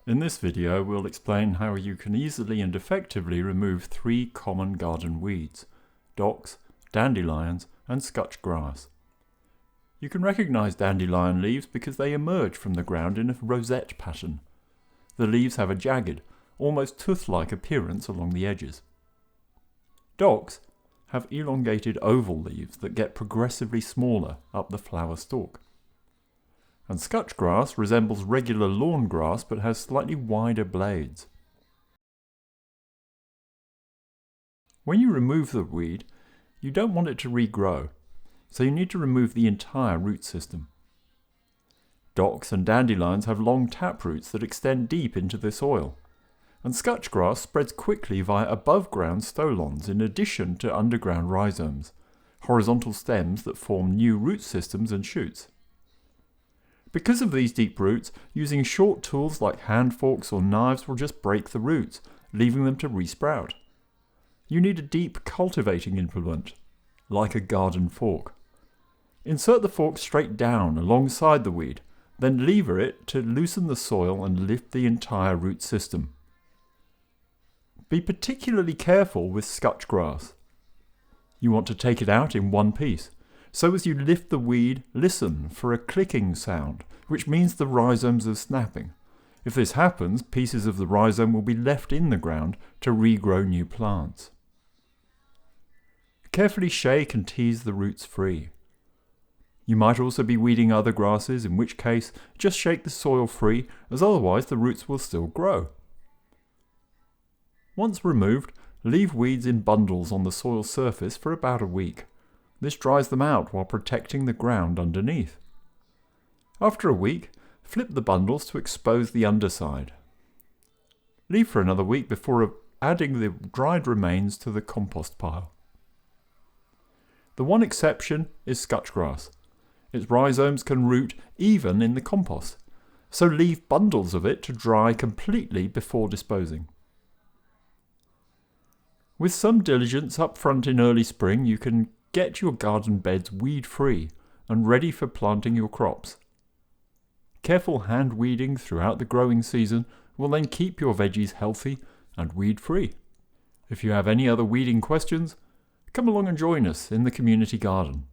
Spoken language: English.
In this video we'll explain how you can easily and effectively remove 3 common garden weeds: docks, dandelions and Scutch grass. You can recognise dandelion leaves because they emerge from the ground in a rosette pattern. The leaves have a jagged, almost tooth-like appearance along the edges. Docks have elongated oval leaves that get progressively smaller up the flower stalk. And Scutch grass resembles regular lawn grass but has slightly wider blades. When you remove the weed, you don't want it to regrow, so you need to remove the entire root system. Docks and dandelions have long taproots that extend deep into the soil, and Scutch grass spreads quickly via above-ground stolons in addition to underground rhizomes, horizontal stems that form new root systems and shoots. Because of these deep roots, using short tools like hand forks or knives will just break the roots, leaving them to resprout. You need a deep cultivating implement, like a garden fork. Insert the fork straight down alongside the weed, then lever it to loosen the soil and lift the entire root system. Be particularly careful with Scutch grass. You want to take it out in one piece. So as you lift the weed, listen for a clicking sound, which means the rhizomes are snapping. If this happens, pieces of the rhizome will be left in the ground to regrow new plants. Carefully shake and tease the roots free. You might also be weeding other grasses, in which case just shake the soil free, as otherwise the roots will still grow. Once removed, leave weeds in bundles on the soil surface for about a week. This dries them out while protecting the ground underneath. After a week, flip the bundles to expose the underside. Leave for another week before adding the dried remains to the compost pile. The one exception is Scutch grass. Its rhizomes can root even in the compost, so leave bundles of it to dry completely before disposing. With some diligence up front in early spring, you can get your garden beds weed-free and ready for planting your crops. Careful hand weeding throughout the growing season will then keep your veggies healthy and weed-free. If you have any other weeding questions, come along and join us in the community garden.